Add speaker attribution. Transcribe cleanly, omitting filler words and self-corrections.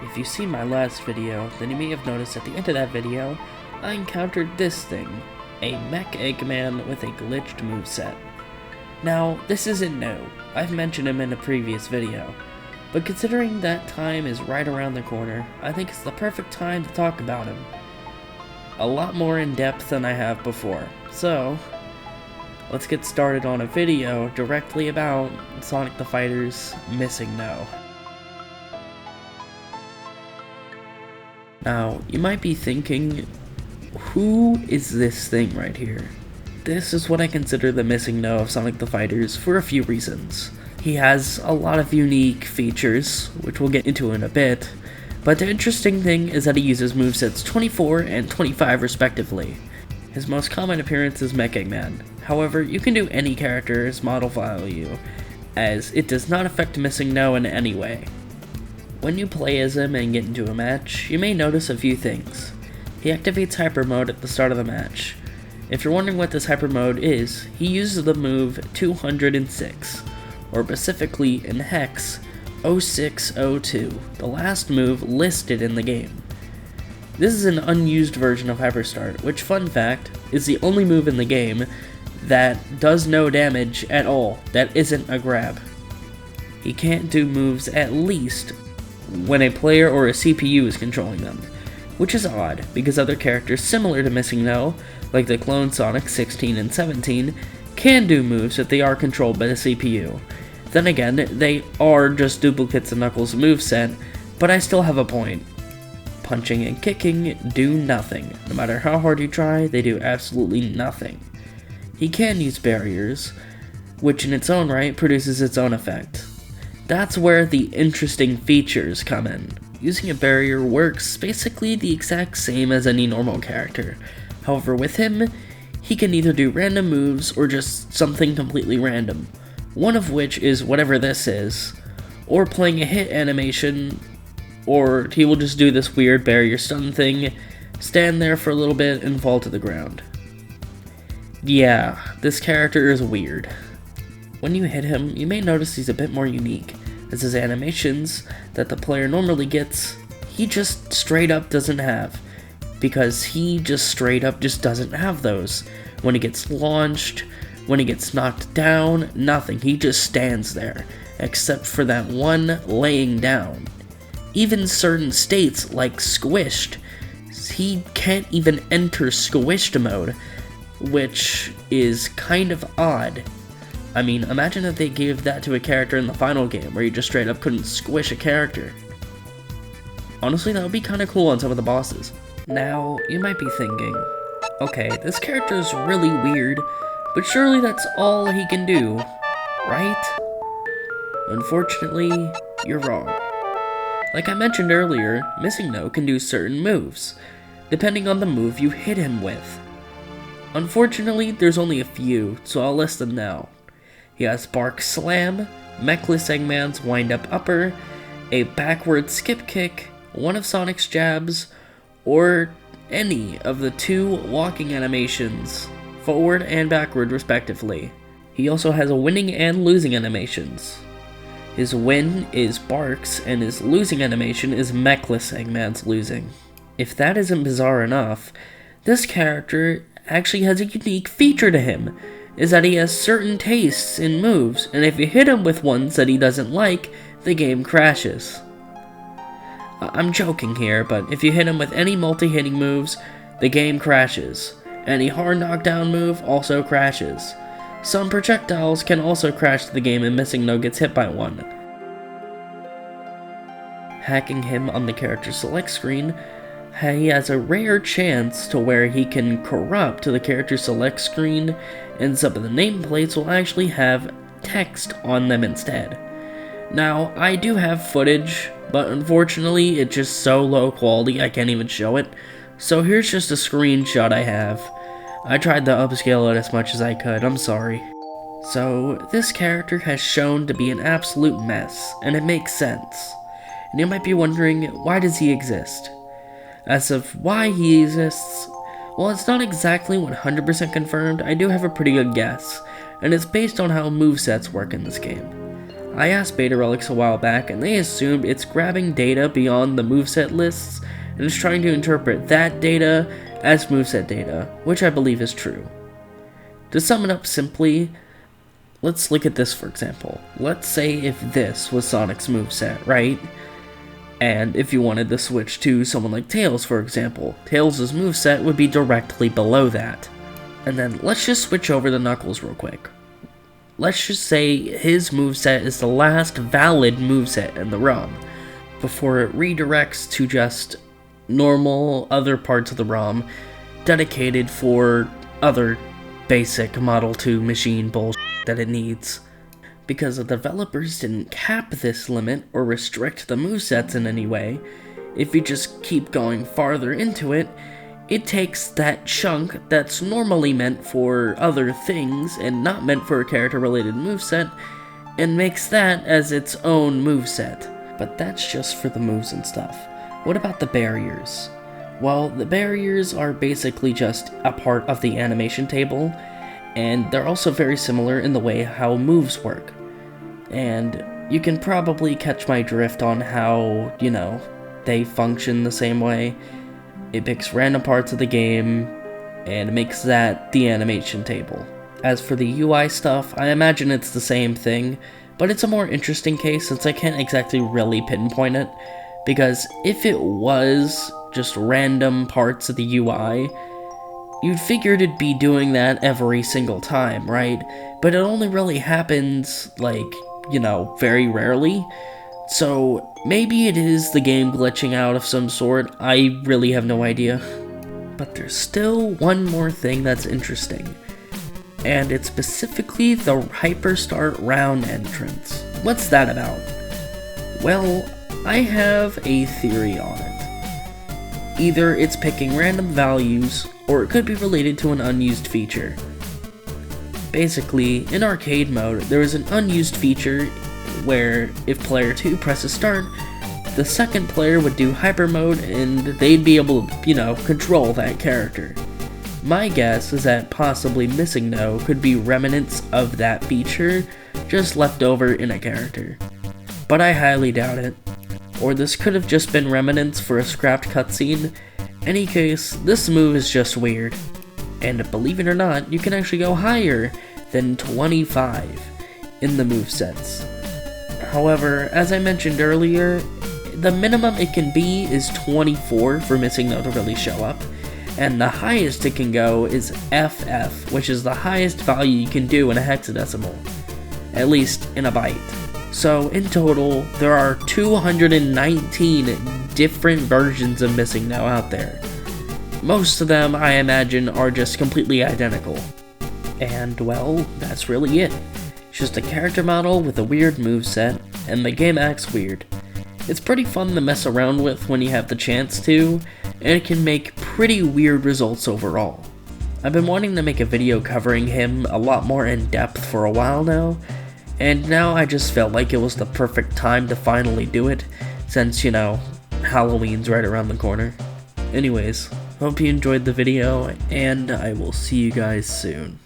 Speaker 1: If you've seen my last video, then you may have noticed at the end of that video, I encountered this thing, a Mech Eggman with a glitched moveset. Now, this isn't new, I've mentioned him in a previous video, but considering that time is right around the corner, I think it's the perfect time to talk about him. A lot more in depth than I have before, so let's get started on a video directly about Sonic the Fighter's Missingno. Now, you might be thinking, who is this thing right here? This is what I consider the Missingno of Sonic the Fighters for a few reasons. He has a lot of unique features, which we'll get into in a bit, but the interesting thing is that he uses movesets 24 and 25 respectively. His most common appearance is Mech Eggman. However, you can do any character as model value, as it does not affect Missingno in any way. When you play as him and get into a match, you may notice a few things. He activates Hyper Mode at the start of the match. If you're wondering what this Hyper Mode is, he uses the move 206, or specifically in Hex 0602, the last move listed in the game. This is an unused version of Hyper Start, which, fun fact, is the only move in the game that does no damage at all, that isn't a grab. He can't do moves at least when a player or a CPU is controlling them, which is odd, because other characters similar to Missingno, like the clone Sonic 16 and 17, can do moves if they are controlled by the CPU. Then again, they are just duplicates of Knuckles' moveset, but I still have a point. Punching and kicking do nothing. No matter how hard you try, they do absolutely nothing. He can use barriers, which in its own right produces its own effect. That's where the interesting features come in. Using a barrier works basically the exact same as any normal character. However, with him, he can either do random moves or just something completely random. One of which is whatever this is, or playing a hit animation, or he will just do this weird barrier stun thing, stand there for a little bit, and fall to the ground. Yeah, this character is weird. When you hit him, you may notice he's a bit more unique, as his animations that the player normally gets, he just straight up doesn't have, because he just straight up just doesn't have those. When he gets launched, when he gets knocked down, nothing, he just stands there, except for that one laying down. Even certain states, like squished, he can't even enter squished mode, which is kind of odd. I mean, imagine if they gave that to a character in the final game, where you just straight up couldn't squish a character. Honestly, that would be kinda cool on some of the bosses. Now, you might be thinking, okay, this character is really weird, but surely that's all he can do, right? Unfortunately, you're wrong. Like I mentioned earlier, Missingno can do certain moves, depending on the move you hit him with. Unfortunately, there's only a few, so I'll list them now. He has Bark Slam, Mechless Eggman's Wind Up Upper, a backward skip kick, one of Sonic's jabs, or any of the two walking animations, forward and backward respectively. He also has a winning and losing animations. His win is Bark's, and his losing animation is Mechless Eggman's losing. If that isn't bizarre enough, this character actually has a unique feature to him, is that he has certain tastes in moves, and if you hit him with ones that he doesn't like, the game crashes. I'm joking here, but if you hit him with any multi-hitting moves, the game crashes. Any hard knockdown move also crashes. Some projectiles can also crash the game and Missingno gets hit by one. Hacking him on the character select screen, he has a rare chance to where he can corrupt the character select screen, and some of the nameplates will actually have text on them instead. Now, I do have footage, but unfortunately it's just so low quality I can't even show it, so here's just a screenshot I have. I tried to upscale it as much as I could, I'm sorry. So, this character has shown to be an absolute mess, and it makes sense. And you might be wondering, why does he exist? As of why he exists, well, it's not exactly 100% confirmed, I do have a pretty good guess, and it's based on how movesets work in this game. I asked Beta Relics a while back, and they assumed it's grabbing data beyond the moveset lists and is trying to interpret that data as moveset data, which I believe is true. To sum it up simply, let's look at this for example. Let's say if this was Sonic's moveset, right? And if you wanted to switch to someone like Tails, for example, Tails' moveset would be directly below that. And then let's just switch over to Knuckles real quick. Let's just say his moveset is the last valid moveset in the ROM, before it redirects to just normal other parts of the ROM dedicated for other basic Model 2 machine bullshit that it needs. Because the developers didn't cap this limit or restrict the movesets in any way, if you just keep going farther into it, it takes that chunk that's normally meant for other things and not meant for a character-related moveset, and makes that as its own moveset. But that's just for the moves and stuff. What about the barriers? Well, the barriers are basically just a part of the animation table, and they're also very similar in the way how moves work. And you can probably catch my drift on how, they function the same way. It picks random parts of the game, and makes that the animation table. As for the UI stuff, I imagine it's the same thing, but it's a more interesting case since I can't exactly really pinpoint it, because if it was just random parts of the UI, you'd figure it'd be doing that every single time, right? But it only really happens, very rarely. So maybe it is the game glitching out of some sort, I really have no idea. But there's still one more thing that's interesting, and it's specifically the Hyperstart round entrance. What's that about? Well, I have a theory on it. Either it's picking random values, or it could be related to an unused feature. Basically, in arcade mode, there is an unused feature where if player 2 presses start, the second player would do hyper mode and they'd be able to, control that character. My guess is that possibly Missingno could be remnants of that feature, just left over in a character. But I highly doubt it. Or this could have just been remnants for a scrapped cutscene. Any case, this move is just weird. And believe it or not, you can actually go higher than 25 in the movesets. However, as I mentioned earlier, the minimum it can be is 24 for Missingno to really show up, and the highest it can go is FF, which is the highest value you can do in a hexadecimal, at least in a byte. So in total, there are 219 different versions of Missingno out there. Most of them, I imagine, are just completely identical. And well, that's really it. It's just a character model with a weird moveset, and the game acts weird. It's pretty fun to mess around with when you have the chance to, and it can make pretty weird results overall. I've been wanting to make a video covering him a lot more in depth for a while now, and now I just felt like it was the perfect time to finally do it, since, Halloween's right around the corner. Anyways, hope you enjoyed the video, and I will see you guys soon.